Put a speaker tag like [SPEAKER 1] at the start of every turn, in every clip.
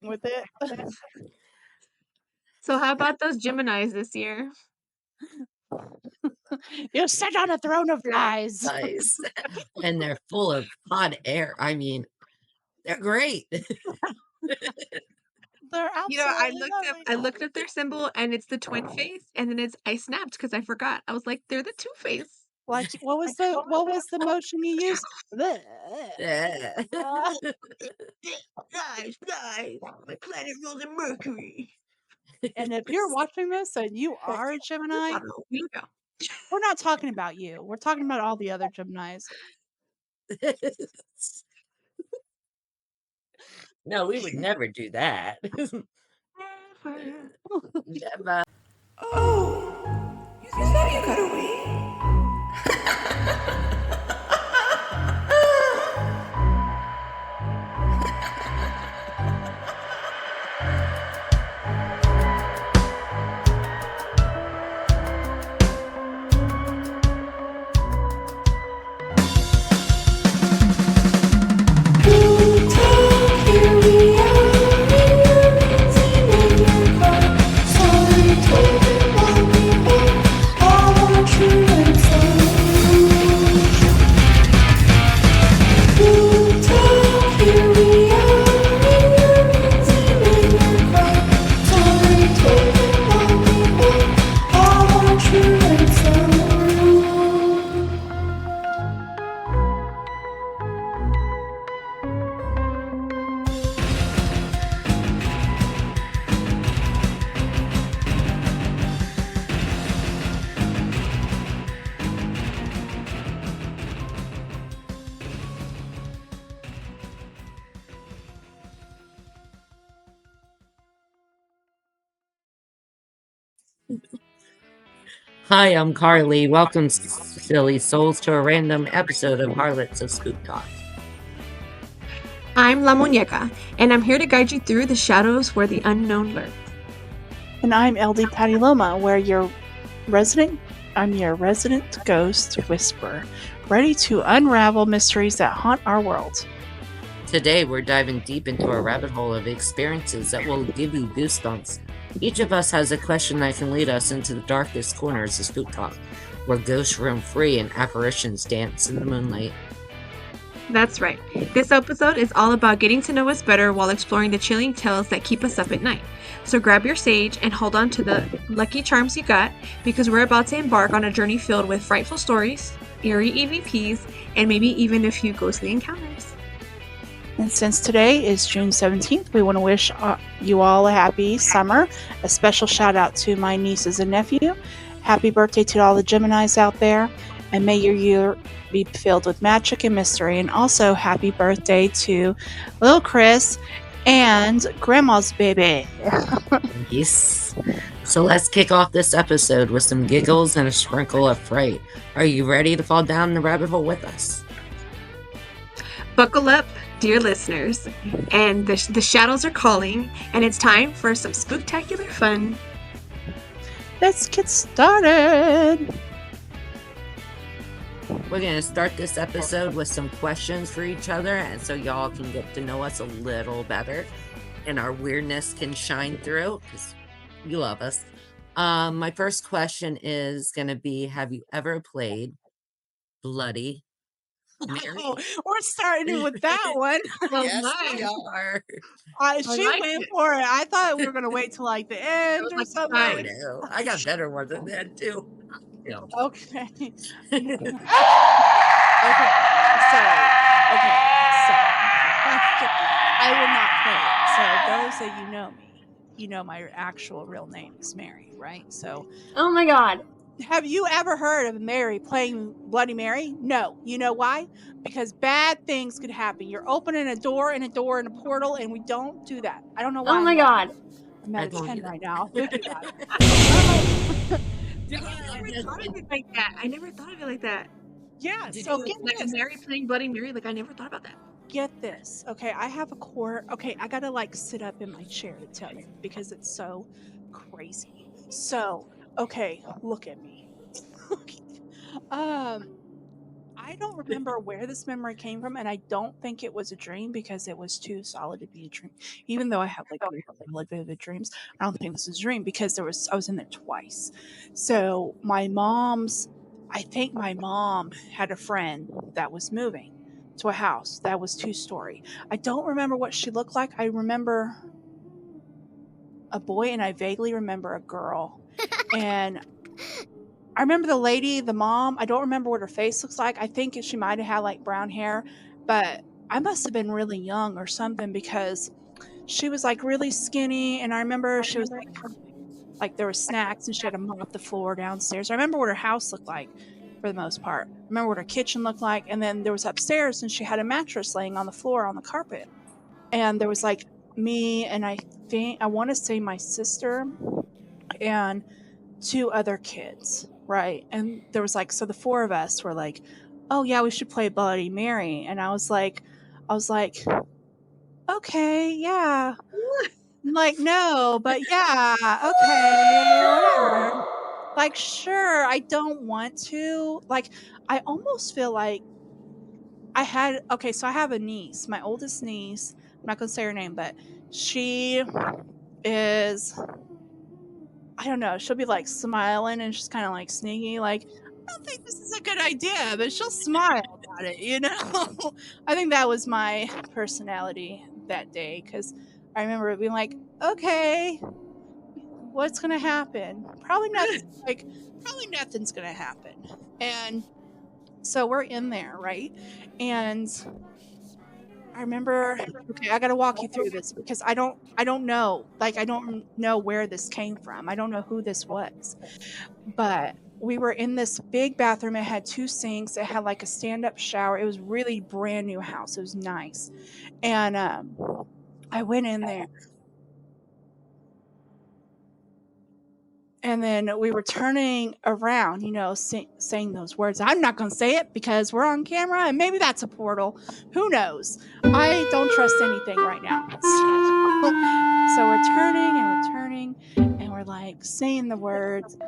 [SPEAKER 1] with it.
[SPEAKER 2] So how about those Geminis this year?
[SPEAKER 1] You sit on a throne of lies.
[SPEAKER 3] Nice. And they're full of hot air. I mean, they're great.
[SPEAKER 1] They're absolutely
[SPEAKER 2] I looked up their symbol and it's the twin face, and then I snapped because I forgot. I was like, they're the two face.
[SPEAKER 1] Like, what was the motion you used?
[SPEAKER 3] Yeah.
[SPEAKER 2] Guys, my planet rules in Mercury.
[SPEAKER 1] And if you're watching this and you are a Gemini, we're not talking about you. We're talking about all the other Geminis.
[SPEAKER 3] No, we would never do that. Never.
[SPEAKER 4] Oh, you thought you got away?
[SPEAKER 3] Hi, I'm Karli. Welcome, silly souls, to a random episode of Harlots of Spooktalk.
[SPEAKER 2] I'm La Monyeka, and I'm here to guide you through the shadows where the unknown lurks.
[SPEAKER 1] And I'm LD Pteloma, I'm your resident ghost whisperer, ready to unravel mysteries that haunt our world.
[SPEAKER 3] Today, we're diving deep into a rabbit hole of experiences that will give you goosebumps. Each of us has a question that can lead us into the darkest corners of Spooktalk, where ghosts roam free and apparitions dance in the moonlight.
[SPEAKER 2] That's right. This episode is all about getting to know us better while exploring the chilling tales that keep us up at night. So grab your sage and hold on to the lucky charms you got, because we're about to embark on a journey filled with frightful stories, eerie EVPs, and maybe even a few ghostly encounters.
[SPEAKER 1] And since today is June 17th, we want to wish you all a happy summer. A special shout out to my nieces and nephew. Happy birthday to all the Geminis out there. And may your year be filled with magic and mystery. And also happy birthday to little Chris and Grandma's baby.
[SPEAKER 3] Yes. So let's kick off this episode with some giggles and a sprinkle of fright. Are you ready to fall down the rabbit hole with us?
[SPEAKER 2] Buckle up, dear listeners, and the shadows are calling, and it's time for some spooktacular fun.
[SPEAKER 1] Let's get started.
[SPEAKER 3] We're going to start this episode with some questions for each other, and so y'all can get to know us a little better, and our weirdness can shine through, because you love us. My first question is going to be, have you ever played Bloody Mary?
[SPEAKER 1] Oh, we're starting with that one.
[SPEAKER 3] Yes, we are.
[SPEAKER 1] She went for it. I thought we were going to wait till like the end or something.
[SPEAKER 3] I know. I got better ones than that, too. No.
[SPEAKER 1] Okay.
[SPEAKER 3] Okay.
[SPEAKER 1] I will not play it. So those that you know me, you know my actual real name is Mary, right? So.
[SPEAKER 2] Oh my God.
[SPEAKER 1] Have you ever heard of Mary playing Bloody Mary? No. You know why? Because bad things could happen. You're opening a door and a portal, and we don't do that. I don't know why.
[SPEAKER 2] Oh my God.
[SPEAKER 1] I'm at a 10 right now. Think about it.
[SPEAKER 2] I never thought of it like that. I never thought of it like that.
[SPEAKER 1] Yeah. So get
[SPEAKER 2] like
[SPEAKER 1] this.
[SPEAKER 2] Mary playing Bloody Mary. Like I never thought about that.
[SPEAKER 1] Get this. Okay, I have a core. Okay, I gotta like sit up in my chair to tell you because it's so crazy. So, okay, look at me. I I don't remember where this memory came from, and I don't think it was a dream because it was too solid to be a dream. Even though I have like really solid, vivid dreams, I don't think this is a dream because I was in there twice. So I think my mom had a friend that was moving to a house that was 2-story. I don't remember what she looked like. I remember a boy, and I vaguely remember a girl, and I remember the lady, the mom. I don't remember what her face looks like. I think she might have had like brown hair, but I must have been really young or something because she was like really skinny. And I remember she was like there were snacks and she had to mop the floor downstairs. I remember what her house looked like for the most part. I remember what her kitchen looked like. And then there was upstairs and she had a mattress laying on the floor on the carpet. And there was like me and I want to say my sister and 2 other kids, right? And there was like, so the 4 of us were like, oh yeah, we should play Bloody Mary. And I was like, okay, yeah. I'm like, no, but yeah, okay, whatever. Like, sure, I don't want to. Like, I almost feel like so I have a niece, my oldest niece. I'm not going to say her name, but she is, I don't know, she'll be like smiling and she's kind of like sneaky, like, I don't think this is a good idea, but she'll smile about it, you know? I think that was my personality that day because I remember being like, okay, what's going to happen? Probably nothing's going to happen. And so we're in there, right? And I remember, okay, I got to walk you through this because I don't know. Like, I don't know where this came from. I don't know who this was. But we were in this big bathroom. It had 2 sinks. It had like a stand-up shower. It was really brand new house. It was nice. And I went in there. And then we were turning around, you know, saying those words. I'm not going to say it because we're on camera and maybe that's a portal. Who knows? I don't trust anything right now. So we're turning and we're like saying the words.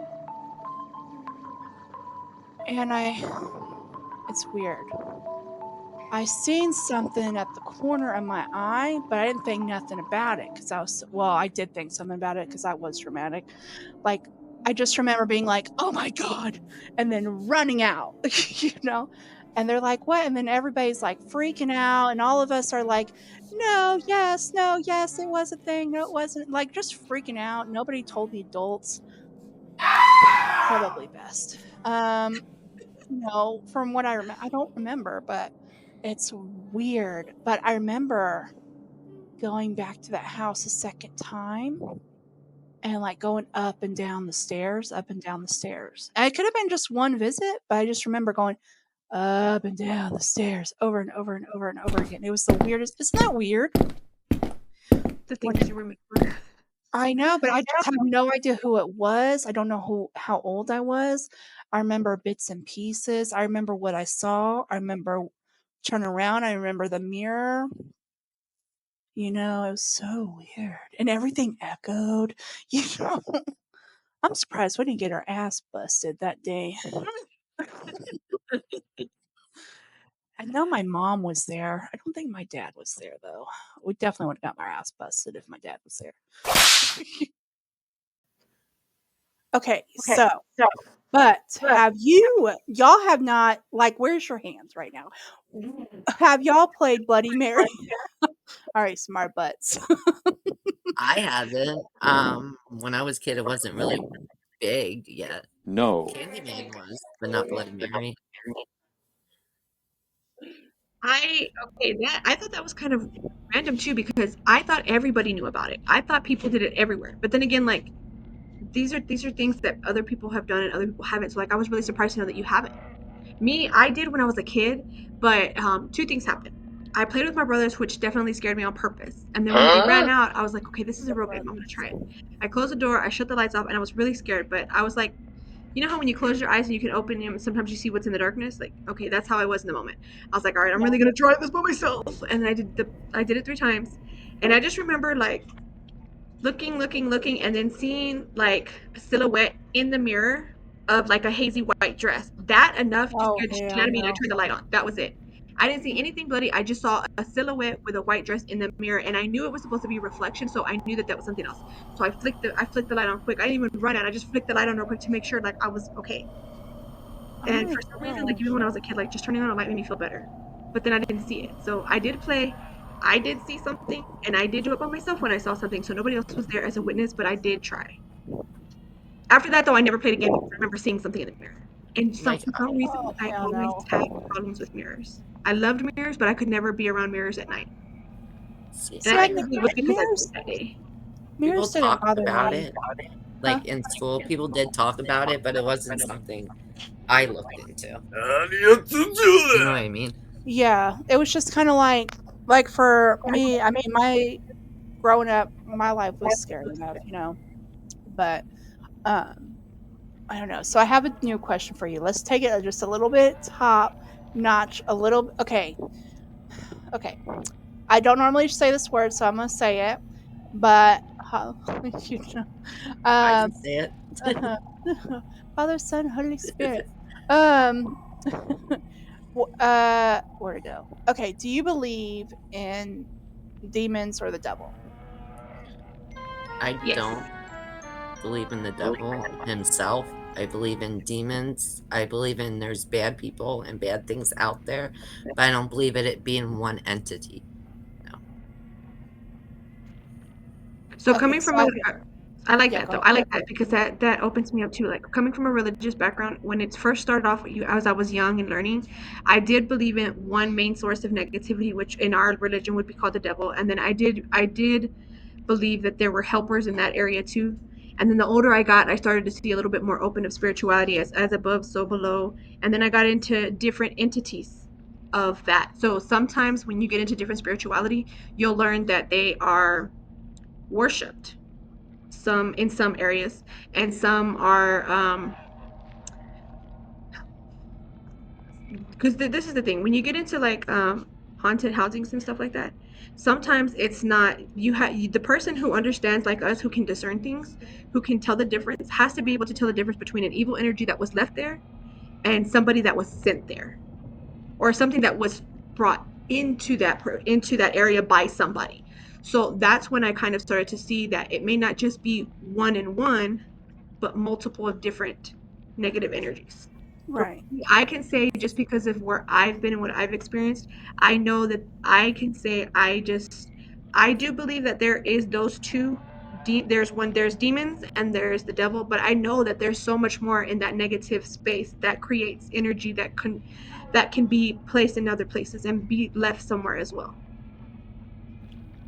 [SPEAKER 1] And it's weird. I seen something at the corner of my eye, but I didn't think nothing about it because I did think something about it because I was dramatic. Like, I just remember being like, oh my God, and then running out, you know? And they're like, what? And then everybody's like freaking out, and all of us are like, no, yes, it was a thing. No, it wasn't. Like, just freaking out. Nobody told the adults. Probably best. No, from what I remember, I don't remember, but it's weird. But I remember going back to that house a second time and like going up and down the stairs. And it could have been just one visit, but I just remember going up and down the stairs over and over and over and over again. It was the weirdest. Isn't that weird?
[SPEAKER 2] The things you remember.
[SPEAKER 1] I know, but I just have no idea who it was. I don't know how old I was. I remember bits and pieces. I remember what I saw. I remember turning around. I remember the mirror. You know, it was so weird. And everything echoed. You know, I'm surprised we didn't get our ass busted that day. I know my mom was there. I don't think my dad was there, though. We definitely would have got our ass busted if my dad was there. Okay, so but have y'all have not, like, where's your hands right now? Have y'all played Bloody Mary? All right, smart butts.
[SPEAKER 3] I haven't. When I was a kid, it wasn't really big yet.
[SPEAKER 5] No.
[SPEAKER 3] Candyman was, but not Bloody Mary.
[SPEAKER 2] I thought that was kind of random too because I thought everybody knew about it. I thought people did it everywhere. But then again, like these are things that other people have done and other people haven't. So like I was really surprised to know that you haven't. Me, I did when I was a kid, but 2 things happened. I played with my brothers, which definitely scared me on purpose. And then when they ran out, I was like, okay, this is a real game. I'm gonna try it. I closed the door, I shut the lights off, and I was really scared. But I was like, you know how when you close your eyes and you can open them, sometimes you see what's in the darkness? Like, okay, that's how I was in the moment. I was like, all right, I'm really gonna try this by myself. And I did it 3 times. And I just remember like looking, and then seeing like a silhouette in the mirror of like a hazy white dress. That enough to scare the shit out of me, and I
[SPEAKER 1] no.
[SPEAKER 2] turned the light on. That was it. I didn't see anything bloody. I just saw a silhouette with a white dress in the mirror, and I knew it was supposed to be a reflection, so I knew that that was something else. So I flicked the light on quick. I didn't even run out. I just flicked the light on real quick to make sure like I was okay.
[SPEAKER 1] Oh
[SPEAKER 2] And
[SPEAKER 1] my
[SPEAKER 2] for some reason, like
[SPEAKER 1] gosh.
[SPEAKER 2] even when I was a kid, like just turning on a light made me feel better. But then I didn't see it. So I did play. I did see something, and I did do it by myself when I saw something. So nobody else was there as a witness, but I did try. After that, though, I never played again because I remember seeing something in the mirror. And
[SPEAKER 3] My
[SPEAKER 2] for some reason,
[SPEAKER 1] Oh,
[SPEAKER 2] I
[SPEAKER 1] hell
[SPEAKER 2] always
[SPEAKER 1] no.
[SPEAKER 2] had problems with mirrors. I loved mirrors, but I could never be around mirrors at night.
[SPEAKER 3] see,
[SPEAKER 2] And
[SPEAKER 1] See,
[SPEAKER 2] I
[SPEAKER 1] I
[SPEAKER 2] think
[SPEAKER 1] could,
[SPEAKER 2] it was because I did
[SPEAKER 1] mirrors,
[SPEAKER 2] that day.
[SPEAKER 3] people
[SPEAKER 1] mirrors didn't
[SPEAKER 3] talked
[SPEAKER 1] bother
[SPEAKER 3] about
[SPEAKER 1] me.
[SPEAKER 3] it,
[SPEAKER 1] Huh?
[SPEAKER 3] like in school. People did talk about it, but it wasn't something I looked into. You know what I mean?
[SPEAKER 1] Yeah, it was just kind of like for me. I mean, my growing up, my life was scary enough, but um, I don't know. So I have a new question for you. Let's take it just a little bit top notch, a little. Okay, okay. I don't normally say this word, so I'm gonna say it. But you know,
[SPEAKER 3] I
[SPEAKER 1] um,
[SPEAKER 3] can say it.
[SPEAKER 1] Father, Son, Holy Spirit. Um, where to go? Okay. Do you believe in demons or the devil?
[SPEAKER 3] I
[SPEAKER 2] Yes.
[SPEAKER 3] don't believe in the devil himself. I believe in demons. I believe in there's bad people and bad things out there, but I don't believe in it being one entity. No.
[SPEAKER 2] So
[SPEAKER 1] Okay,
[SPEAKER 2] coming
[SPEAKER 1] so
[SPEAKER 2] from a, I like
[SPEAKER 1] yeah,
[SPEAKER 2] that
[SPEAKER 1] go
[SPEAKER 2] though.
[SPEAKER 1] ahead.
[SPEAKER 2] I like that because that opens me up too. Like coming from a religious background, when it first started off with you, as I was young and learning, I did believe in one main source of negativity, which in our religion would be called the devil. And then I did believe that there were helpers in that area too. And then the older I got, I started to see a little bit more open of spirituality as above, so below. And then I got into different entities of that. So sometimes when you get into different spirituality, you'll learn that they are worshipped some in some areas, and some are because this is the thing, when you get into like haunted housings and stuff like that, sometimes it's not the person who understands, like us, who can discern things, who can tell the difference, has to be able to tell the difference between an evil energy that was left there and somebody that was sent there, or something that was brought into that area by somebody. So that's when I kind of started to see that it may not just be one and one, but multiple of different negative energies. So
[SPEAKER 1] Right.
[SPEAKER 2] I can say, just because of where I've been and what I've experienced, I know that I can say I do believe that there is those two. There's demons and there's the devil, but I know that there's so much more in that negative space that creates energy that can be placed in other places and be left somewhere as well.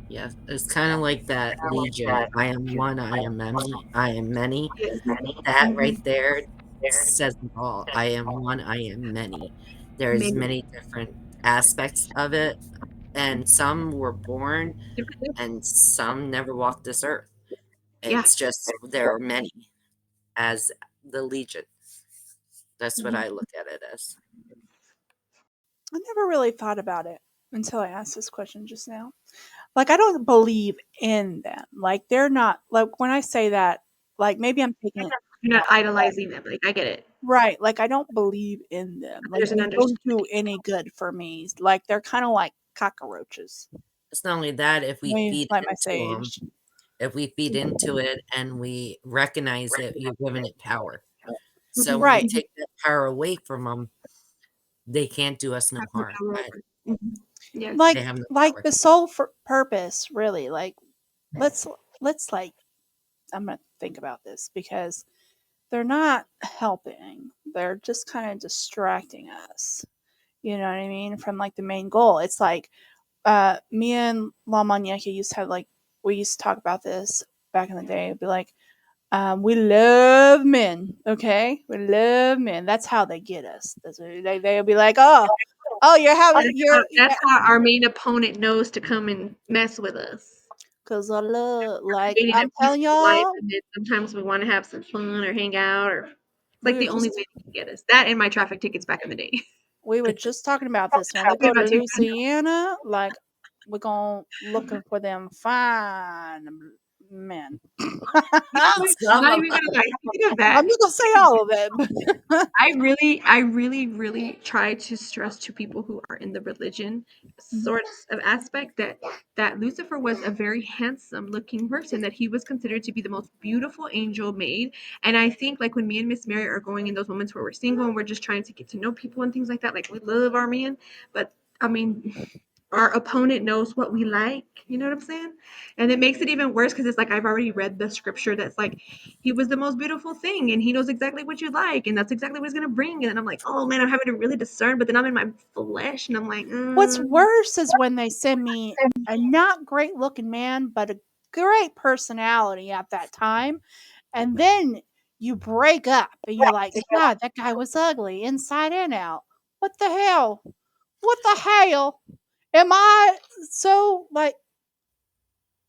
[SPEAKER 3] Yes, it's kind of like that Legion. I am one, I am many, I am many.
[SPEAKER 2] Yes.
[SPEAKER 3] That
[SPEAKER 2] Mhm.
[SPEAKER 3] right there says it all. I am one, I am many. There's
[SPEAKER 2] Many
[SPEAKER 3] many different aspects of it, and some were born
[SPEAKER 2] different.
[SPEAKER 3] and some never walked this earth.
[SPEAKER 2] Yeah.
[SPEAKER 3] It's just there are many as the Legion. That's what
[SPEAKER 2] Mhm.
[SPEAKER 3] I look at it as.
[SPEAKER 1] I never really thought about it until I asked this question just now. Like, I don't believe in them. Like, they're not, like, when I say that, like, maybe I'm taking it
[SPEAKER 2] You're not idolizing them. Like I get it.
[SPEAKER 1] right. Like, I don't believe in them. Like,
[SPEAKER 2] There's an
[SPEAKER 1] they don't do
[SPEAKER 2] understanding.
[SPEAKER 1] any good for me. Like, they're kind of like cockroaches.
[SPEAKER 3] It's not only that, if we
[SPEAKER 1] Me,
[SPEAKER 3] feed
[SPEAKER 1] like my
[SPEAKER 3] into them,
[SPEAKER 1] sage.
[SPEAKER 3] if we feed into it and we recognize it, you're giving it power. So
[SPEAKER 2] Mhm.
[SPEAKER 3] when we
[SPEAKER 1] Right.
[SPEAKER 3] take that power away from them, they can't do us no
[SPEAKER 2] Have no
[SPEAKER 3] harm.
[SPEAKER 2] power over. Mhm. Yes.
[SPEAKER 1] Like,
[SPEAKER 3] They have no
[SPEAKER 1] like
[SPEAKER 3] power.
[SPEAKER 1] the sole purpose, really. Like, let's, like, I'm going to think about this because they're not helping. They're just kind of distracting us. You know what I mean? From like the main goal. It's like me and La Monyeka used to have like we used to talk about this back in the day. It'd be like, we love men, okay? We love men. That's how they get us. That's what they'll be like, oh, you're having
[SPEAKER 2] That's how our main opponent knows to come and mess with us.
[SPEAKER 1] because I love, like
[SPEAKER 2] Creating a
[SPEAKER 1] I'm telling
[SPEAKER 2] peaceful life,
[SPEAKER 1] y'all,
[SPEAKER 2] and then sometimes we want to have some fun or hang out, or it's
[SPEAKER 1] we
[SPEAKER 2] like
[SPEAKER 1] were
[SPEAKER 2] the only
[SPEAKER 1] just
[SPEAKER 2] way they can get us. That and my traffic tickets back in the day.
[SPEAKER 1] talking about this. When we
[SPEAKER 2] Talking
[SPEAKER 1] go to
[SPEAKER 2] about
[SPEAKER 1] Louisiana, like we're going looking for them fine men.
[SPEAKER 3] Some
[SPEAKER 2] Not
[SPEAKER 3] of
[SPEAKER 2] even
[SPEAKER 3] us.
[SPEAKER 2] gonna lie. Speaking of that,
[SPEAKER 1] I'm not gonna say all of it. But
[SPEAKER 2] I really try to stress to people who are in the religion sorts of aspect that Lucifer was a very handsome looking person, that he was considered to be the most beautiful angel made. And I think like when me and Miss Mary are going in those moments where we're single and we're just trying to get to know people and things like that, like we love our man, but I mean our opponent knows what we like, you know what I'm saying? And it makes it even worse because it's like I've already read the scripture that's like he was the most beautiful thing and he knows exactly what you like and that's exactly what he's gonna bring. And I'm like, oh man, I'm having to really discern, but then I'm in my flesh and I'm like,
[SPEAKER 1] what's worse is when they send me a not great looking man, but a great personality at that time. And then you break up and you're like, God, that guy was ugly inside and out. What the hell? What the hell? Am I so like,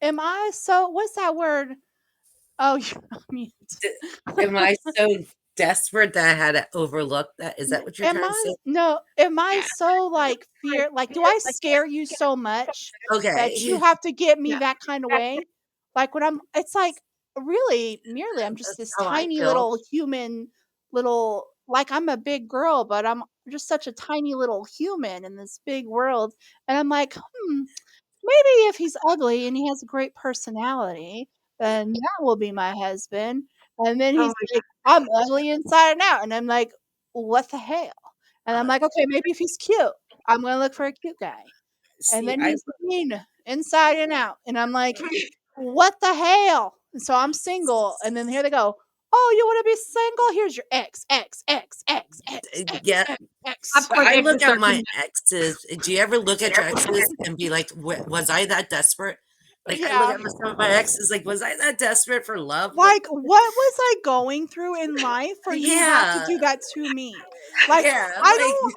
[SPEAKER 1] am I so, what's that word? Oh, you're on mute.
[SPEAKER 3] Am I so desperate that I had to overlook that? Is that what you're
[SPEAKER 1] Am
[SPEAKER 3] trying to
[SPEAKER 1] I
[SPEAKER 3] say?
[SPEAKER 1] no? Am I so like fear? Like, do I scare you so much that you
[SPEAKER 3] Okay.
[SPEAKER 1] have to get me
[SPEAKER 2] Yeah.
[SPEAKER 1] that kind of way? Like when I'm, it's like really merely I'm just
[SPEAKER 3] That's
[SPEAKER 1] this
[SPEAKER 3] how I
[SPEAKER 1] tiny
[SPEAKER 3] feel.
[SPEAKER 1] little human, little like I'm a big girl, but I'm just such a tiny little human in this big world, and I'm like, maybe if he's ugly and he has a great personality, then that will be my husband. And then
[SPEAKER 2] Oh
[SPEAKER 1] he's
[SPEAKER 2] my
[SPEAKER 1] like, I'm ugly inside and out. And I'm like, what the hell? And I'm like, okay, maybe if he's cute, I'm going to look for a cute guy. And
[SPEAKER 3] See,
[SPEAKER 1] then
[SPEAKER 3] I
[SPEAKER 1] he's mean inside and out. And I'm like, what the hell? And so I'm single. And then here they go, oh, you want to be single? Here's your X, X, X, X, X, X,
[SPEAKER 3] yeah.
[SPEAKER 1] X, X.
[SPEAKER 2] Of
[SPEAKER 3] But
[SPEAKER 2] course
[SPEAKER 3] I
[SPEAKER 2] exes
[SPEAKER 3] look at
[SPEAKER 2] start
[SPEAKER 3] my
[SPEAKER 2] coming
[SPEAKER 3] exes. Do you ever look at your exes and be like, was I that desperate? Like I look
[SPEAKER 1] Yeah.
[SPEAKER 3] at some of my exes, like, was I that desperate for love? Like,
[SPEAKER 1] Like, what was I going through in life for you to have to
[SPEAKER 3] yeah,
[SPEAKER 1] do that to me? Like,
[SPEAKER 3] yeah,
[SPEAKER 1] I
[SPEAKER 3] like,
[SPEAKER 1] don't,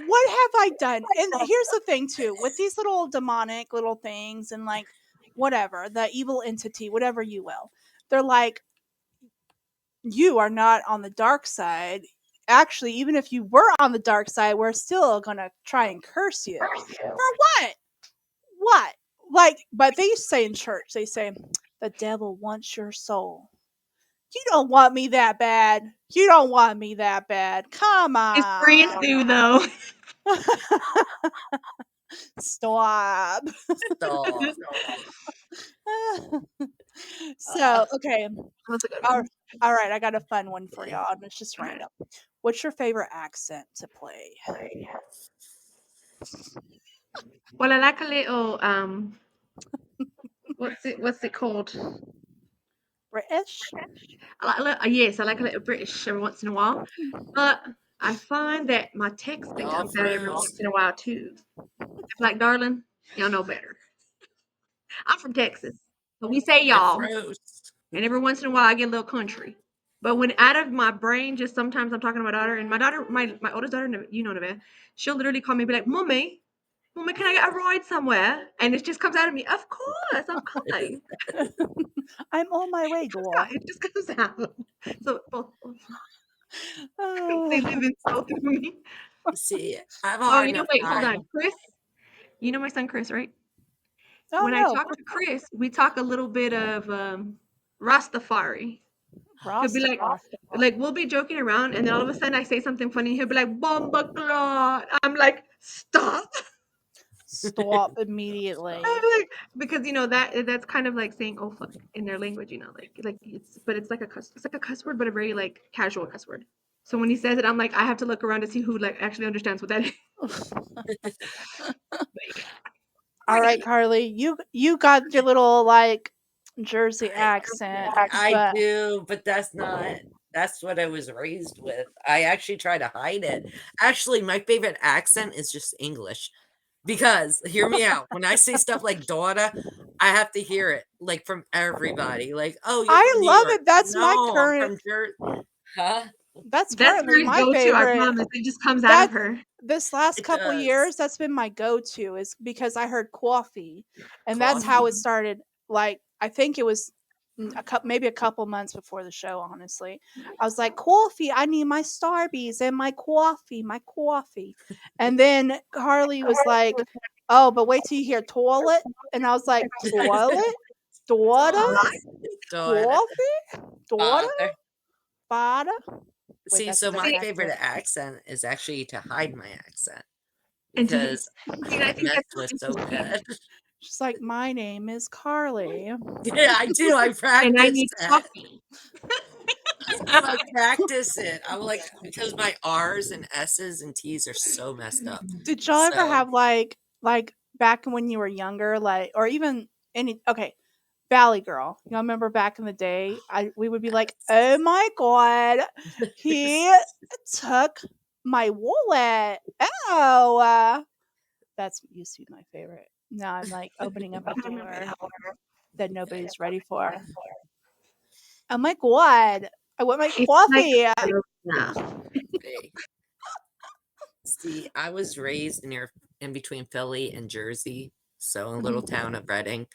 [SPEAKER 1] what have I done? And here's the thing, too, with these little demonic little things and like whatever, the evil entity, whatever you will, they're like, you are not on the dark side. Actually, even if you were on the dark side, we're still going to try and curse you. For what? What? Like, but they say in church, they say, the devil wants your soul. You don't want me that bad. You don't want me that bad. Come
[SPEAKER 2] his friends
[SPEAKER 1] on.
[SPEAKER 2] do though.
[SPEAKER 1] Stop.
[SPEAKER 3] stop.
[SPEAKER 1] So, okay.
[SPEAKER 2] That's a good
[SPEAKER 1] All,
[SPEAKER 2] one.
[SPEAKER 1] all right. I got a fun one for y'all. And it's just random. What's your favorite accent to play?
[SPEAKER 2] Well, I like a little what's it called?
[SPEAKER 1] British?
[SPEAKER 2] Yes, I like a little British every once in a while. But I find that my texting
[SPEAKER 3] Y'all
[SPEAKER 2] comes out every once
[SPEAKER 3] froze.
[SPEAKER 2] in a while too. Like, darling, y'all know better. I'm from Texas, so we say
[SPEAKER 3] I
[SPEAKER 2] y'all,
[SPEAKER 3] froze.
[SPEAKER 2] and every once in a while I get a little country. But when out of my brain, just sometimes I'm talking to my daughter, and my daughter, my oldest daughter, you know, Nevaeh, she'll literally call me and be like, Mommy, can I get a ride somewhere? And it just comes out of me, of course, I'm coming.
[SPEAKER 1] I'm on my way, doll.
[SPEAKER 2] It just comes out. So both they
[SPEAKER 1] Oh,
[SPEAKER 2] live in both of me.
[SPEAKER 3] See, I have a
[SPEAKER 2] Oh,
[SPEAKER 3] hard enough
[SPEAKER 2] wait, hold on.
[SPEAKER 3] time.
[SPEAKER 2] Chris, you know my son Chris, right?
[SPEAKER 1] oh
[SPEAKER 2] When I
[SPEAKER 1] no.
[SPEAKER 2] talk to Chris, we talk a little bit of Rastafari. He'll be
[SPEAKER 1] Rastafari.
[SPEAKER 2] like we'll be joking around, and then all of a sudden I say something funny. He'll be like, "Bomba clot." I'm like, "Stop!"
[SPEAKER 1] Stop immediately.
[SPEAKER 2] I'm like, because you know that's kind of like saying "oh fuck" in their language. You know, like it's like a cuss word, but a very like casual cuss word. So when he says it, I'm like, I have to look around to see who like actually understands what that is.
[SPEAKER 1] All right, Karli, you got your little like Jersey
[SPEAKER 3] I,
[SPEAKER 1] accent,
[SPEAKER 3] I
[SPEAKER 1] but
[SPEAKER 3] do, but that's what I was raised with. I actually try to hide it. Actually, my favorite accent is just English. Because hear me out. When I say stuff like daughter, I have to hear it like from everybody. Like, oh, you're
[SPEAKER 1] I
[SPEAKER 3] from New
[SPEAKER 1] love
[SPEAKER 3] York.
[SPEAKER 1] it. That's my
[SPEAKER 3] No, I'm
[SPEAKER 1] current.
[SPEAKER 3] from Jersey. Huh?
[SPEAKER 1] That's
[SPEAKER 2] That's
[SPEAKER 1] currently
[SPEAKER 2] Mary's
[SPEAKER 1] my
[SPEAKER 2] go-to. I
[SPEAKER 1] favorite.
[SPEAKER 2] promise. It just comes out of
[SPEAKER 1] That
[SPEAKER 2] her.
[SPEAKER 1] this last
[SPEAKER 3] It
[SPEAKER 1] couple
[SPEAKER 3] does.
[SPEAKER 1] years, that's been my go-to is because I heard coffee, and that's how it
[SPEAKER 3] Coffee.
[SPEAKER 1] started. Like I think it was maybe a couple months before the show. Honestly, I was like, coffee. I need my Starbies and my coffee, and then Karli was like, oh, but wait till you hear toilet, and I was like, toilet. Daughter?
[SPEAKER 3] Daughter.
[SPEAKER 1] Coffee? Daughter?
[SPEAKER 3] Father.
[SPEAKER 1] Father? Wait,
[SPEAKER 3] See,
[SPEAKER 1] that's
[SPEAKER 3] so
[SPEAKER 1] a
[SPEAKER 3] my
[SPEAKER 1] different
[SPEAKER 3] favorite
[SPEAKER 1] accent.
[SPEAKER 3] accent is actually to hide my accent
[SPEAKER 2] And to
[SPEAKER 3] because
[SPEAKER 2] see, I think
[SPEAKER 3] messed
[SPEAKER 2] that's so
[SPEAKER 3] with so
[SPEAKER 2] interesting.
[SPEAKER 3] good.
[SPEAKER 1] She's like, my name is Karli.
[SPEAKER 3] Yeah, I do. I
[SPEAKER 2] And I
[SPEAKER 3] practice
[SPEAKER 2] need
[SPEAKER 3] that.
[SPEAKER 2] coffee.
[SPEAKER 3] I practice it. I'm like, because my R's and S's and T's are so messed up.
[SPEAKER 1] Did y'all ever
[SPEAKER 3] So
[SPEAKER 1] have like back when you were younger, like or even any okay, Valley Girl. Y'all remember back in the day? We would be like, oh my god, he took my wallet. Oh that's used to be my favorite. Now I'm like opening up a door that nobody's ready for. Oh my god. I want my
[SPEAKER 2] It's like,
[SPEAKER 1] coffee.
[SPEAKER 2] yeah.
[SPEAKER 3] Hey. See, I was raised in between Philly and Jersey, so in a little town of Reading.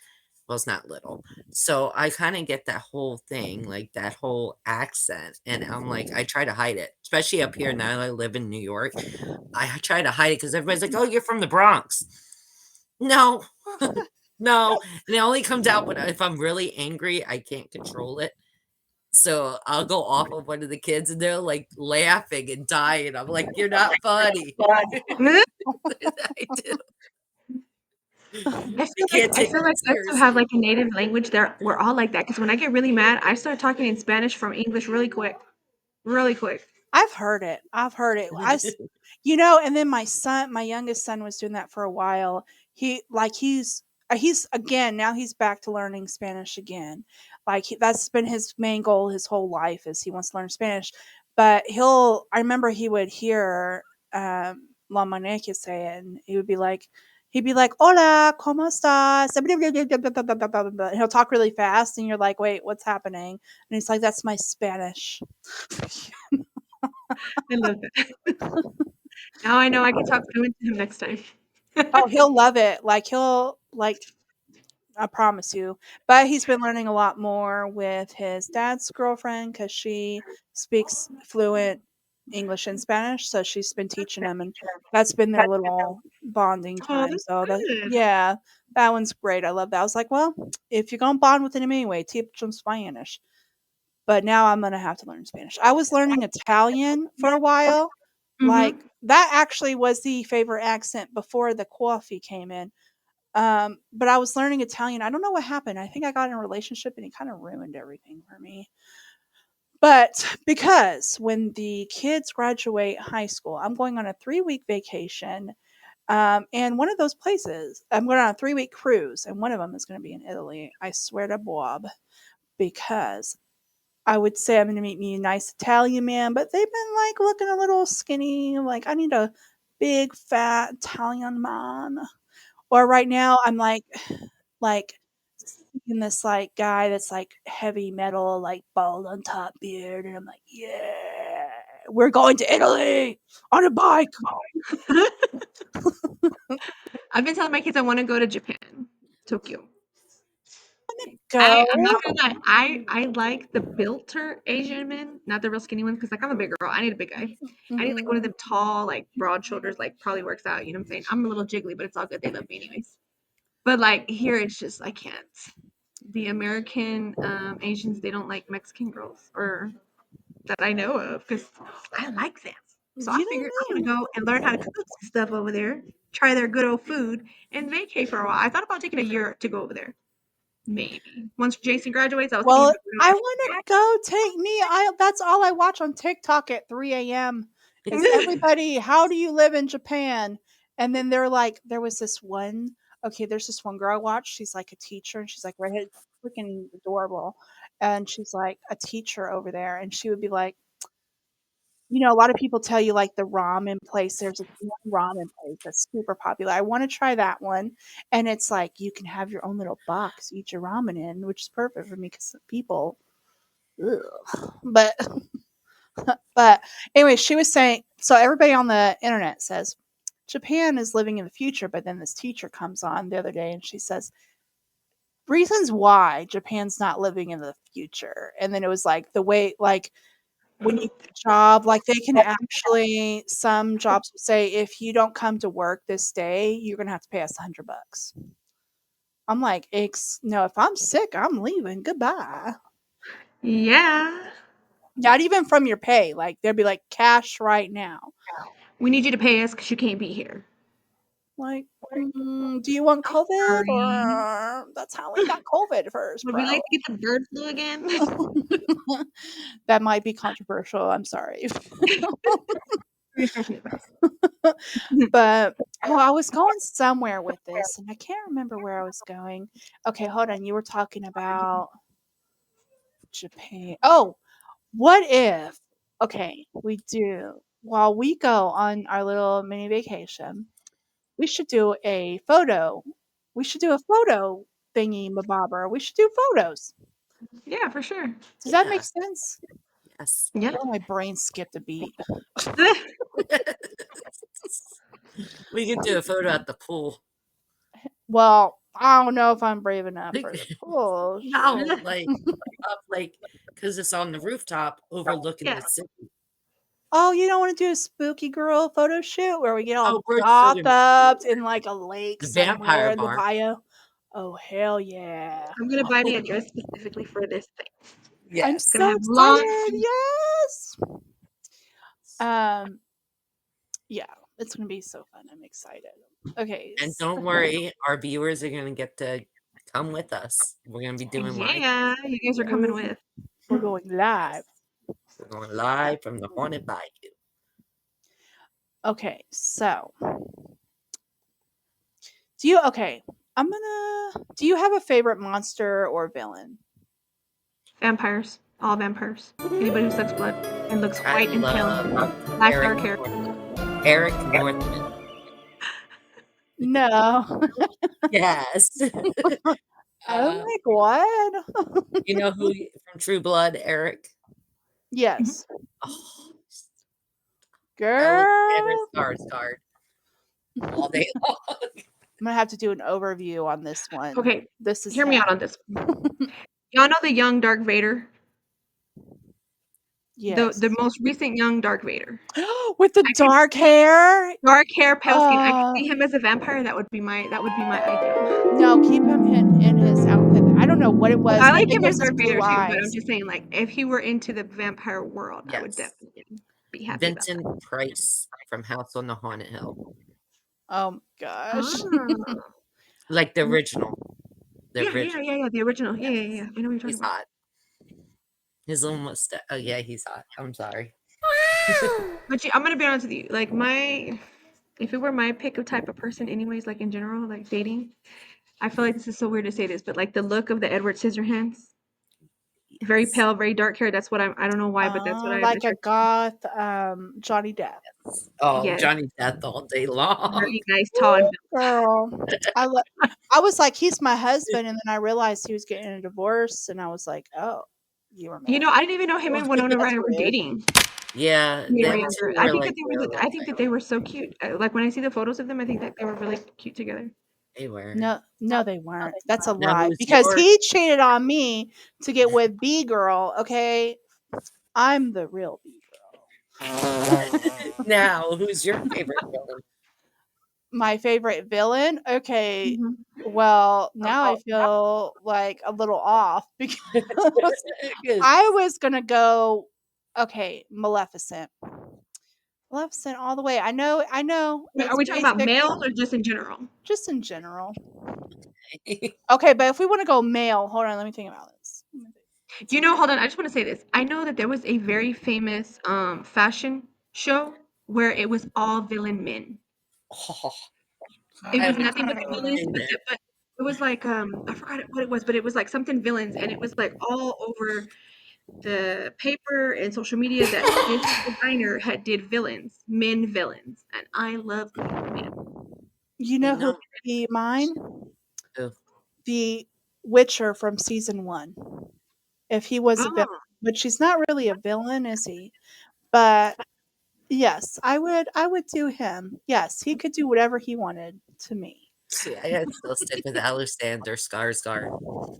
[SPEAKER 3] Well, it's not little. So I kind of get that whole thing, like that whole accent. And I'm like, I try to hide it, especially up here now that I live in New York. I try to hide it because everybody's like, oh, you're from the Bronx. No, no. And it only comes out when if I'm really angry, I can't control it. So I'll go off of one of the kids and they're like laughing and dying. I'm like, you're not funny. I do. They can't
[SPEAKER 2] I
[SPEAKER 3] take
[SPEAKER 2] feel
[SPEAKER 3] me
[SPEAKER 2] like us who have
[SPEAKER 3] seriously.
[SPEAKER 2] like a native language, we're all like that. Because when I get really mad, I start talking in Spanish from English really quick, really quick.
[SPEAKER 1] I've heard it. I've heard it. And then my youngest son was doing that for a while. He's again now he's back to learning Spanish again. That's been his main goal his whole life is he wants to learn Spanish. But I remember he would hear La Monyeka say it, and he'd be like, "Hola, cómo estás?" And he'll talk really fast, and you're like, "Wait, what's happening?" And he's like, "That's my Spanish."
[SPEAKER 2] I love that. Now I know I can talk fluent to him next time.
[SPEAKER 1] Oh, he'll love it. I promise you. But he's been learning a lot more with his dad's girlfriend because she speaks fluent English and Spanish. So she's been teaching him, and that's been their little bonding
[SPEAKER 2] Oh,
[SPEAKER 1] time.
[SPEAKER 2] that's
[SPEAKER 1] So
[SPEAKER 2] good.
[SPEAKER 1] that one's great. I love that. I was like, well, if you're gonna bond with him anyway, teach him Spanish. But now I'm gonna have to learn Spanish. I was learning Italian for a while. Like
[SPEAKER 2] Mm-hmm.
[SPEAKER 1] that actually was the favorite accent before the coffee came in. But I was learning Italian. I don't know what happened. I think I got in a relationship and it kind of ruined everything for me. But because when the kids graduate high school, I'm going on a 3-week vacation. And one of those places, I'm going on a 3-week cruise, and one of them is going to be in Italy. I swear to Bob, because I would say I'm going to meet me a nice Italian man, but they've been like looking a little skinny. Like I need a big fat Italian man. Or right now I'm like seeing this like guy that's like heavy metal, like bald on top beard, and I'm like, yeah, we're going to Italy on a bike.
[SPEAKER 2] I've been telling my kids I want to go to Japan, Tokyo. I'm
[SPEAKER 1] Go.
[SPEAKER 2] not gonna lie. I like the builter Asian men, not the real skinny ones, because like I'm a big girl. I need a big guy. I need like one of them tall, like broad shoulders, like probably works out. You know what I'm saying? I'm a little jiggly, but it's all good. They love me anyways. But like here, it's just I can't. The American Asians, they don't like Mexican girls, or that I know of, because I like them. So I
[SPEAKER 1] You
[SPEAKER 2] figured
[SPEAKER 1] know
[SPEAKER 2] I'm
[SPEAKER 1] me.
[SPEAKER 2] gonna go and learn how to cook some stuff over there, try their good old food, and vacay for a while. I thought about taking a year to go over there. Maybe once Jason graduates, I was thinking
[SPEAKER 1] Well,
[SPEAKER 2] about
[SPEAKER 1] I want to go take me. That's all I watch on TikTok at 3 a.m. Is everybody? How do you live in Japan? And then they're like, there was this one. Okay, there's this one girl I watched. She's like a teacher, and she's like redheaded, freaking adorable. And she's like a teacher over there, and she would be like, a lot of people tell you like the ramen place. There's a ramen place that's super popular. I want to try that one, and it's like you can have your own little box, eat your ramen in, which is perfect for me because people. Ugh. But anyway, she was saying. So everybody on the internet says Japan is living in the future, but then this teacher comes on the other day and she says reasons why Japan's not living in the future, and then it was like the way like when you get a job, like they can actually some jobs will say if you don't come to work this day, you're gonna have to pay us $100. I'm like, no, if I'm sick, I'm leaving. Goodbye.
[SPEAKER 2] Yeah.
[SPEAKER 1] Not even from your pay. Like, they'd be like, cash right now.
[SPEAKER 2] We need you to pay us because you can't be here.
[SPEAKER 1] Like, do you want COVID?
[SPEAKER 2] Sorry.
[SPEAKER 1] Or that's how we got COVID first,
[SPEAKER 2] Would
[SPEAKER 1] bro.
[SPEAKER 2] we like to get the bird flu again?
[SPEAKER 1] That might be controversial. I'm sorry. But I was going somewhere with this, and I can't remember where I was going. Okay, hold on. You were talking about Japan. Oh, what if? Okay, we do. While we go on our little mini vacation, we should do a photo. We should do a photo thingy, mabobber. We should do photos.
[SPEAKER 2] Yeah, for sure.
[SPEAKER 1] Does that
[SPEAKER 3] Yeah.
[SPEAKER 1] make sense?
[SPEAKER 3] Yes.
[SPEAKER 2] Yeah.
[SPEAKER 1] Oh, my brain skipped a beat.
[SPEAKER 3] We could do a photo at the pool.
[SPEAKER 1] Well, I don't know if I'm brave enough for the pool.
[SPEAKER 3] No, like up, like because it's on the rooftop overlooking the city.
[SPEAKER 1] Oh, you don't want to do a spooky girl photo shoot where we get all
[SPEAKER 3] we're
[SPEAKER 1] docked
[SPEAKER 3] doing
[SPEAKER 1] up in like a lake
[SPEAKER 3] the
[SPEAKER 1] somewhere
[SPEAKER 3] vampire
[SPEAKER 1] in the
[SPEAKER 3] bar.
[SPEAKER 1] bio? Oh, hell yeah.
[SPEAKER 2] I'm gonna buy me a dress specifically for this thing.
[SPEAKER 3] Yes.
[SPEAKER 1] I'm
[SPEAKER 2] Gonna
[SPEAKER 1] so
[SPEAKER 2] have long-
[SPEAKER 1] excited. Yes. Yeah, it's gonna be so fun. I'm excited. Okay.
[SPEAKER 3] And don't worry, our viewers are gonna get to come with us. We're gonna be doing live.
[SPEAKER 2] Yeah, you guys are coming with.
[SPEAKER 1] We're going live.
[SPEAKER 3] We're going live from the haunted bayou.
[SPEAKER 1] Okay, so do you have a favorite monster or villain?
[SPEAKER 2] Vampires. All vampires. Anybody who sucks blood and looks
[SPEAKER 3] I
[SPEAKER 2] white and pale.
[SPEAKER 3] love
[SPEAKER 2] Black
[SPEAKER 3] Eric
[SPEAKER 2] dark hair.
[SPEAKER 3] Eric Northman.
[SPEAKER 1] No.
[SPEAKER 3] Yes.
[SPEAKER 1] I'm like, what?
[SPEAKER 3] You know who from True Blood, Eric?
[SPEAKER 1] Yes.
[SPEAKER 3] Oh,
[SPEAKER 1] Girl.
[SPEAKER 3] Skarsgård all day long.
[SPEAKER 1] I'm gonna have to do an overview on this one.
[SPEAKER 2] Okay,
[SPEAKER 1] This is
[SPEAKER 2] hear me out on this. Y'all know the young Dark Vader?
[SPEAKER 1] Yes.
[SPEAKER 2] The most recent young Dark Vader.
[SPEAKER 1] With the dark hair.
[SPEAKER 2] Dark hair, pale skin. I could see him as a vampire. That would be my ideal.
[SPEAKER 1] No, keep him in his outfit. I don't know what it was.
[SPEAKER 2] I like
[SPEAKER 1] think
[SPEAKER 2] him
[SPEAKER 1] it
[SPEAKER 2] as
[SPEAKER 1] was his
[SPEAKER 2] Dark Vader
[SPEAKER 1] blue
[SPEAKER 2] too, but I'm
[SPEAKER 1] eyes.
[SPEAKER 2] just saying, like, if he were into the vampire world, I would
[SPEAKER 3] Yes.
[SPEAKER 2] definitely be happy
[SPEAKER 3] Vincent
[SPEAKER 2] about
[SPEAKER 3] Price from House on the Haunted Hill.
[SPEAKER 1] Oh my gosh.
[SPEAKER 2] that.
[SPEAKER 3] Like the original.
[SPEAKER 2] Yeah, the original. Yeah. I know what you're talking
[SPEAKER 3] He's
[SPEAKER 2] about.
[SPEAKER 3] hot. His little mustache. Oh yeah, he's hot. I'm sorry.
[SPEAKER 2] But I'm gonna be honest with you. Like if it were my pick of type of person, anyways, like in general, like dating, I feel like this is so weird to say this, but like the look of the Edward Scissorhands, very
[SPEAKER 3] Yes.
[SPEAKER 2] pale, very dark hair. That's what I don't know why, but that's what I
[SPEAKER 1] like a goth Johnny Depp.
[SPEAKER 3] Oh,
[SPEAKER 2] Yes.
[SPEAKER 3] Johnny Depp all day long.
[SPEAKER 2] Really nice, tall, and
[SPEAKER 1] Girl. I was like, he's my husband, and then I realized he was getting a divorce, and I was like, oh, you were married.
[SPEAKER 2] I didn't even know him and Winona
[SPEAKER 1] That's
[SPEAKER 2] Ryder were
[SPEAKER 1] weird.
[SPEAKER 2] dating.
[SPEAKER 3] Yeah,
[SPEAKER 2] When they were
[SPEAKER 3] them
[SPEAKER 2] younger.
[SPEAKER 3] two
[SPEAKER 2] I
[SPEAKER 3] were
[SPEAKER 2] think
[SPEAKER 3] like
[SPEAKER 2] I think that they were so cute. Like when I see the photos of them, I think that they were really cute together.
[SPEAKER 3] they were.
[SPEAKER 1] No, they weren't. That's a
[SPEAKER 3] Now
[SPEAKER 1] lie.
[SPEAKER 3] who's
[SPEAKER 1] Because
[SPEAKER 3] your-
[SPEAKER 1] he cheated on me to get with B girl. Okay, I'm the real B girl.
[SPEAKER 3] Now, who's your favorite villain?
[SPEAKER 1] My favorite villain. Okay,
[SPEAKER 2] Mm-hmm.
[SPEAKER 1] well now I feel like a little off because I was gonna go. Okay, Maleficent. Maleficent all the way. I know.
[SPEAKER 2] Wait, are we talking about males or just in general?
[SPEAKER 1] Just in general. Okay, but if we want to go male, hold on, let me think about this.
[SPEAKER 2] Hold on. I just want to say this. I know that there was a very famous fashion show where it was all villain men.
[SPEAKER 3] Oh,
[SPEAKER 2] It was
[SPEAKER 3] I've
[SPEAKER 2] nothing but the
[SPEAKER 3] never
[SPEAKER 2] villains,
[SPEAKER 3] seen
[SPEAKER 2] but,
[SPEAKER 3] it.
[SPEAKER 2] but it was like I forgot what it was, but it was like something villains, and it was like all over the paper and social media that this designer did villains, men villains, and I love men.
[SPEAKER 1] You know who would be mine?
[SPEAKER 3] Who?
[SPEAKER 1] The Witcher from season 1. If he was a villain, but she's not really a villain, is he? But yes, I would do him. Yes, he could do whatever he wanted to me.
[SPEAKER 3] See, I gotta still stick with Alexander Skarsgård.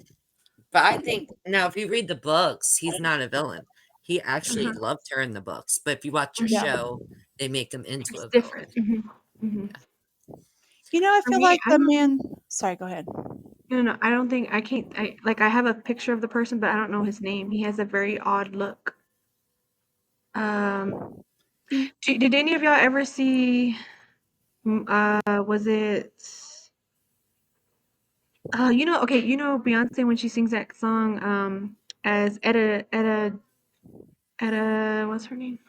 [SPEAKER 3] But I think now, if you read the books, he's not a villain. He actually loved her in the books. But if you watch your show, they make him into a villain.
[SPEAKER 2] Different. Mm-hmm.
[SPEAKER 1] You know, I
[SPEAKER 2] For
[SPEAKER 1] feel
[SPEAKER 2] me,
[SPEAKER 1] like
[SPEAKER 2] I
[SPEAKER 1] the
[SPEAKER 2] don't.
[SPEAKER 1] man. Sorry, go ahead.
[SPEAKER 2] No. I don't think I can't. I have a picture of the person, but I don't know his name. He has a very odd look. Did any of y'all ever see? Was it? You know Beyonce when she sings that song as Etta what's her name?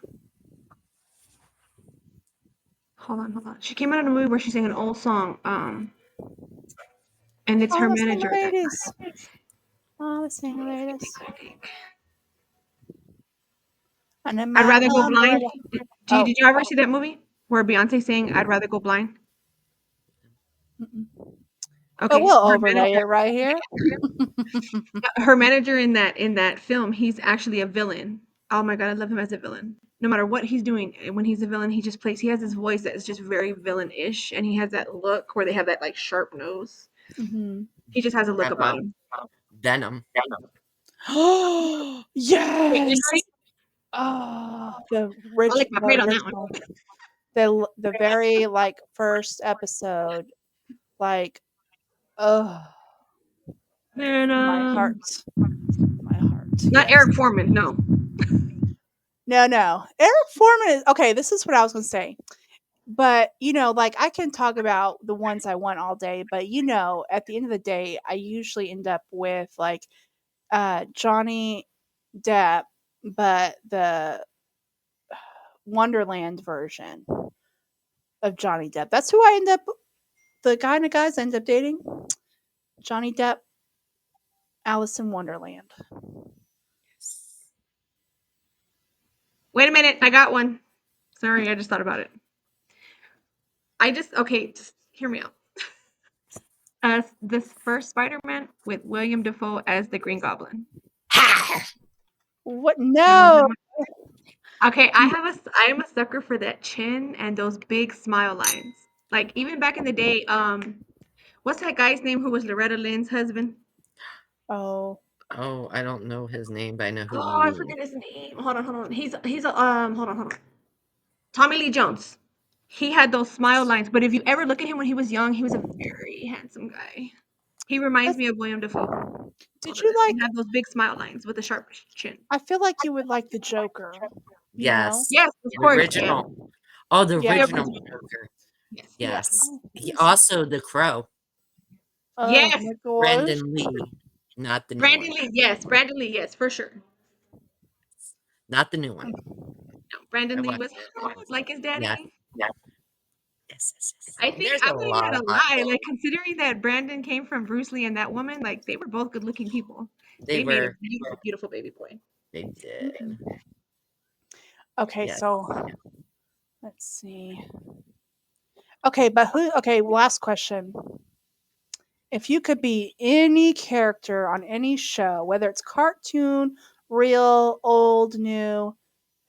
[SPEAKER 2] Hold on. She came out in a movie where she sang an old song and it's her
[SPEAKER 1] All the same
[SPEAKER 2] manager that
[SPEAKER 1] ladies. All the same ladies. And in
[SPEAKER 2] I'd
[SPEAKER 1] my
[SPEAKER 2] rather go blind.
[SPEAKER 1] Oh.
[SPEAKER 2] Did you ever see that movie where Beyonce sang I'd rather go blind?
[SPEAKER 1] Mm-mm.
[SPEAKER 2] Okay,
[SPEAKER 1] But we'll
[SPEAKER 2] so
[SPEAKER 1] overlay it right here.
[SPEAKER 2] her manager in that film, he's actually a villain. Oh my god, I love him as a villain. No matter what he's doing, when he's a villain, he has this voice that is just very villain-ish, and he has that look where they have that like sharp nose.
[SPEAKER 1] Mm-hmm.
[SPEAKER 2] He just has a look
[SPEAKER 3] How
[SPEAKER 2] about
[SPEAKER 3] about
[SPEAKER 2] him.
[SPEAKER 3] Venom?
[SPEAKER 1] Oh
[SPEAKER 2] Wait,
[SPEAKER 1] yes.
[SPEAKER 2] sorry?
[SPEAKER 1] Oh, the
[SPEAKER 2] I'll lick my plate on that one.
[SPEAKER 1] original, the very like first episode, like, oh,
[SPEAKER 2] And
[SPEAKER 1] my heart, my heart.
[SPEAKER 2] not
[SPEAKER 1] Yes.
[SPEAKER 2] Eric Foreman, no.
[SPEAKER 1] No. Eric Foreman is okay. This is what I was gonna say. But you know, like I can talk about the ones I want all day, but you know, at the end of the day, I usually end up with like Johnny Depp, but the Wonderland version of Johnny Depp. That's who I end up. The guy and the guys I end up dating. Johnny Depp, Alice in Wonderland.
[SPEAKER 2] Wait a minute, I got one. Sorry, I just thought about it. Just hear me out. This first Spider-Man with William Dafoe as the Green Goblin.
[SPEAKER 1] What? No.
[SPEAKER 2] Okay, I am a sucker for that chin and those big smile lines. Like even back in the day, what's that guy's name who was Loretta Lynn's husband?
[SPEAKER 1] Oh.
[SPEAKER 3] Oh, I don't know his name, but I know who
[SPEAKER 2] Oh,
[SPEAKER 3] you
[SPEAKER 2] I
[SPEAKER 3] mean.
[SPEAKER 2] forget his name. Hold on. He's a hold on. Tommy Lee Jones. He had those smile lines, but if you ever look at him when he was young, he was a very handsome guy. He reminds me of William Dafoe.
[SPEAKER 1] Did you
[SPEAKER 2] He
[SPEAKER 1] like?
[SPEAKER 2] had those big smile lines with a sharp chin.
[SPEAKER 1] I feel like you would like the Joker. You know?
[SPEAKER 3] Yes.
[SPEAKER 2] Yes, of
[SPEAKER 3] The
[SPEAKER 2] course.
[SPEAKER 3] original. Oh, the
[SPEAKER 1] Yeah.
[SPEAKER 3] original Joker.
[SPEAKER 2] Yes.
[SPEAKER 3] Yes.
[SPEAKER 1] Oh,
[SPEAKER 3] He also the Crow.
[SPEAKER 1] oh
[SPEAKER 2] Yes.
[SPEAKER 1] my gosh.
[SPEAKER 3] Brandon Lee. Not the new
[SPEAKER 2] Brandon
[SPEAKER 3] one.
[SPEAKER 2] Lee, yes. Brandon Lee, yes, for sure.
[SPEAKER 3] Not the new one.
[SPEAKER 2] No, Brandon
[SPEAKER 3] I
[SPEAKER 2] Lee
[SPEAKER 3] watched
[SPEAKER 2] was like his daddy.
[SPEAKER 3] Yes. Yes.
[SPEAKER 2] I think
[SPEAKER 3] There's
[SPEAKER 2] I'm
[SPEAKER 3] a
[SPEAKER 2] not even
[SPEAKER 3] lot
[SPEAKER 2] gonna
[SPEAKER 3] of hot
[SPEAKER 2] lie.
[SPEAKER 3] ones.
[SPEAKER 2] Like considering that Brandon came from Bruce Lee and that woman, like they were both good-looking people.
[SPEAKER 3] They
[SPEAKER 2] made a
[SPEAKER 3] were.
[SPEAKER 2] beautiful, beautiful baby boy.
[SPEAKER 3] They did.
[SPEAKER 1] Okay,
[SPEAKER 3] Yes.
[SPEAKER 1] so let's see. Okay, but who? Okay, last question. If you could be any character on any show, whether it's cartoon, real, old, new,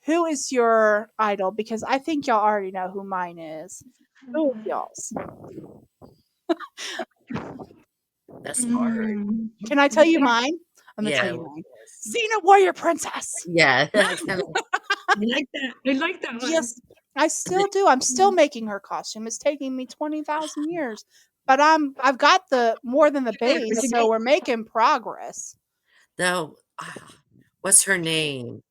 [SPEAKER 1] who is your idol? Because I think y'all already know who mine is. Who is y'all's?
[SPEAKER 3] That's hard.
[SPEAKER 1] Can I tell you mine? I'm gonna tell
[SPEAKER 3] Yeah.
[SPEAKER 1] you mine. Xena Warrior Princess.
[SPEAKER 3] Yeah.
[SPEAKER 2] I like that. I like that one.
[SPEAKER 1] Yes, I still do. I'm still making her costume. It's taking me 20,000 years, but I've got the more than the base, so we're making progress.
[SPEAKER 3] Though, what's her name?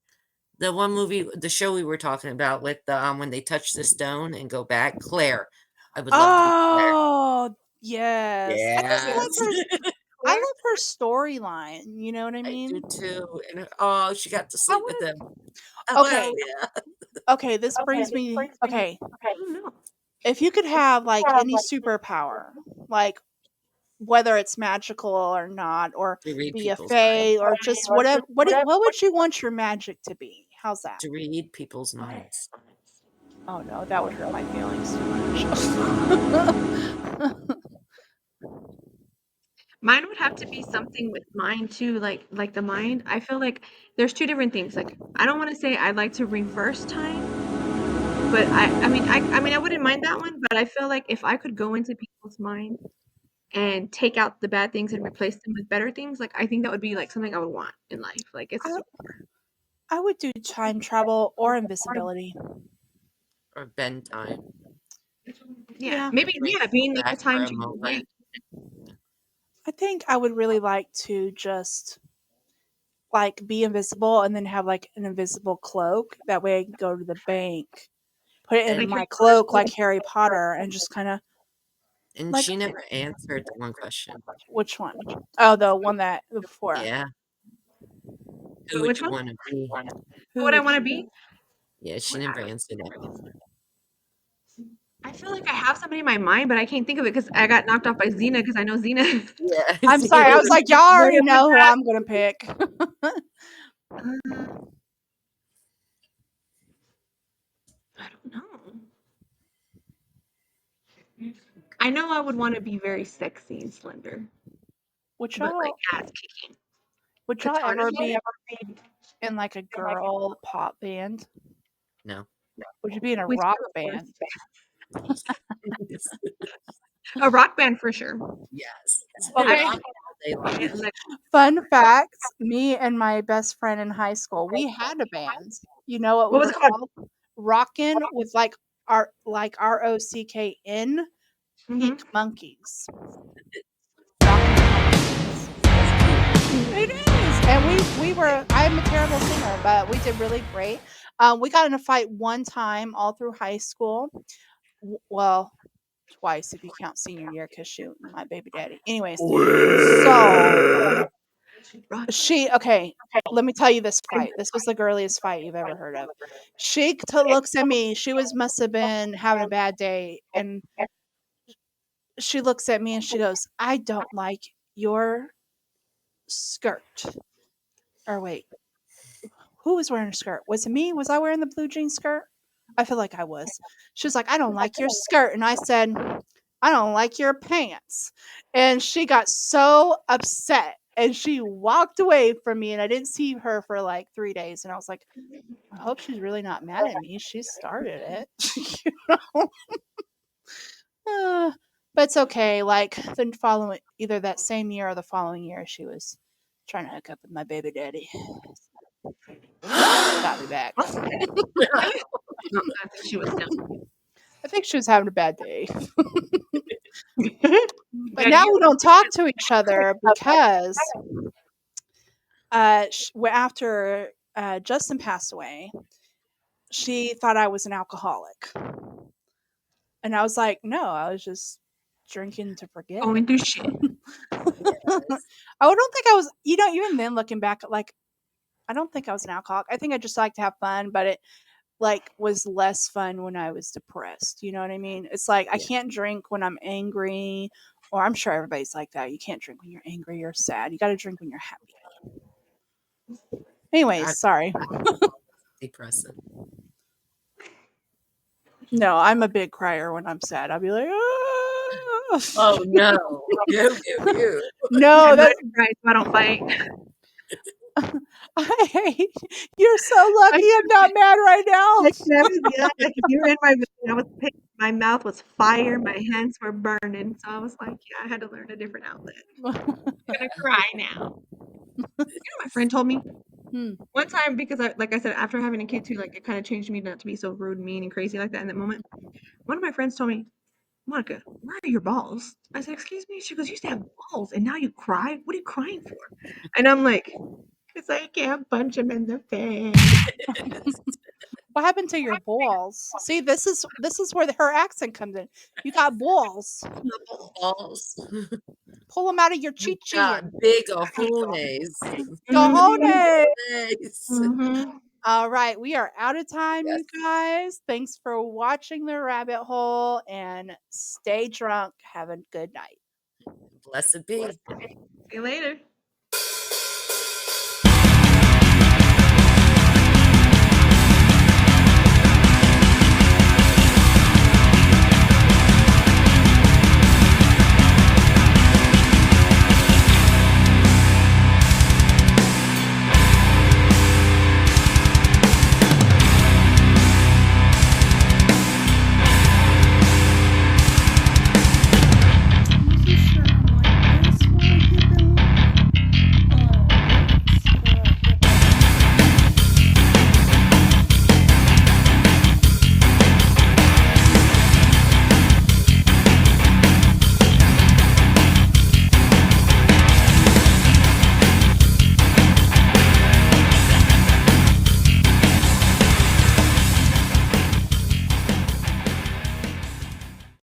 [SPEAKER 3] The one movie, the show we were talking about with the when they touch the stone and go back. Claire. I would love to be Claire.
[SPEAKER 1] Oh, yes. I just
[SPEAKER 3] Yes.
[SPEAKER 1] like her. I love her storyline. You know what I
[SPEAKER 3] I
[SPEAKER 1] mean?
[SPEAKER 3] do too. And oh, she got to sleep with him.
[SPEAKER 1] Okay.
[SPEAKER 3] Oh, yeah.
[SPEAKER 1] Okay, this brings me. Okay,
[SPEAKER 2] I don't know.
[SPEAKER 1] if you could have like any superpower, like whether it's magical or not, or
[SPEAKER 3] To read
[SPEAKER 1] be a
[SPEAKER 3] people's minds.
[SPEAKER 1] fae, or just whatever, what would you want your magic to be? How's that?
[SPEAKER 3] To read people's minds.
[SPEAKER 1] Oh no, that would hurt my feelings too much.
[SPEAKER 2] Mine would have to be something with mind too, like the mind. I feel like there's two different things. Like I don't want to say I'd like to reverse time, but I wouldn't mind that one. But I feel like if I could go into people's mind and take out the bad things and replace them with better things, like I think that would be like something I would want in life. Like it's
[SPEAKER 1] I would do time travel or invisibility.
[SPEAKER 3] Or bend time.
[SPEAKER 1] Yeah.
[SPEAKER 2] Maybe being like a
[SPEAKER 3] Back for
[SPEAKER 2] time
[SPEAKER 3] a
[SPEAKER 2] travel.
[SPEAKER 3] moment.
[SPEAKER 1] I think I would really like to just like be invisible and then have like an invisible cloak. That way I can go to the bank, put it in
[SPEAKER 3] And-
[SPEAKER 1] my cloak like Harry Potter, and just kind of
[SPEAKER 3] And
[SPEAKER 1] like
[SPEAKER 3] she never answered the one question.
[SPEAKER 1] which one? Oh, the one that before.
[SPEAKER 3] Yeah. Who
[SPEAKER 2] Which
[SPEAKER 3] would you
[SPEAKER 2] one?
[SPEAKER 3] want to be?
[SPEAKER 2] Who would I want to be?
[SPEAKER 3] Yeah, she never answered that.
[SPEAKER 2] I feel like I have somebody in my mind, but I can't think of it because I got knocked off by Xena because I know Xena.
[SPEAKER 3] Yeah.
[SPEAKER 1] I'm sorry. I was like, y'all already know who I'm gonna pick.
[SPEAKER 2] I don't know. I know I would want to be very sexy and slender,
[SPEAKER 1] Would
[SPEAKER 2] but like
[SPEAKER 1] y'all
[SPEAKER 2] ass kicking.
[SPEAKER 1] would y'all
[SPEAKER 2] Katana
[SPEAKER 1] ever
[SPEAKER 2] fighter?
[SPEAKER 1] be in like a girl pop band?
[SPEAKER 3] No.
[SPEAKER 1] Would you be in a
[SPEAKER 2] We
[SPEAKER 1] rock
[SPEAKER 2] still, of
[SPEAKER 1] band?
[SPEAKER 2] course. A rock band for sure.
[SPEAKER 3] Yes.
[SPEAKER 1] Okay.
[SPEAKER 3] Rock all day long.
[SPEAKER 2] Like,
[SPEAKER 1] Fun fact, me and my best friend in high school, we had a band. You know what we
[SPEAKER 2] what was
[SPEAKER 1] were
[SPEAKER 2] it called?
[SPEAKER 1] called? Rockin' with like ROCKN Pink Monkeys. It is. And we were I'm a terrible singer, but we did really great. We got in a fight one time all through high school. Well, twice if you count senior year because shoot, my baby daddy. Anyways, so okay, let me tell you this fight. This was the girliest fight you've ever heard of. She looks at me. She must have been having a bad day, and she looks at me and she goes, "I don't like your skirt." Or wait, who was wearing a skirt? Was it me? Was I wearing the blue jean skirt? I feel like I was. She was like, "I don't like your skirt," and I said, "I don't like your pants." And she got so upset and she walked away from me, and I didn't see her for like 3 days, and I was like, I hope she's really not mad at me. She started it. You know? But it's okay. Like the following, either that same year or the following year, she was trying to hook up with my baby daddy. Got me back.
[SPEAKER 2] I think she was done.
[SPEAKER 1] I think she was having a bad day. But now we don't talk to each other because after Justin passed away, she thought I was an alcoholic. And I was like, no, I was just drinking to forget.
[SPEAKER 2] Going through shit.
[SPEAKER 1] I don't think I was, even then looking back, like, I don't think I was an alcoholic. I think I just like to have fun, but it like was less fun when I was depressed. You know what I mean? It's like I can't drink when I'm angry, or I'm sure everybody's like that. You can't drink when you're angry or sad. You got to drink when you're happy. Anyways, sorry.
[SPEAKER 3] Depressing.
[SPEAKER 1] No, I'm a big crier when I'm sad. I'll be like,
[SPEAKER 3] Oh no. You.
[SPEAKER 1] No, that's
[SPEAKER 2] right. So I don't fight.
[SPEAKER 1] You're so lucky I'm not mad right now.
[SPEAKER 2] Yeah, if you were in my mouth was fire, my hands were burning. So I was like, yeah, I had to learn a different outlet. I'm gonna cry now. You know, my friend told me one time, because like I said, after having a kid too, like it kind of changed me not to be so rude, mean, and crazy like that in that moment. One of my friends told me, Monica, where are your balls? I said, excuse me? She goes, you used to have balls and now you cry? What are you crying for? And I'm like, because I can't punch him in the face.
[SPEAKER 1] What happened to your balls? See, this is where her accent comes in. You got balls.
[SPEAKER 3] Balls.
[SPEAKER 1] Pull them out of your chichi.
[SPEAKER 3] Got big ojones.
[SPEAKER 1] Cojones.
[SPEAKER 2] Mm-hmm.
[SPEAKER 1] All right, we are out of time,
[SPEAKER 3] Yes.
[SPEAKER 1] you guys. Thanks for watching The Rabbit Hole, and stay drunk. Have a good night.
[SPEAKER 3] Blessed be.
[SPEAKER 2] See you later.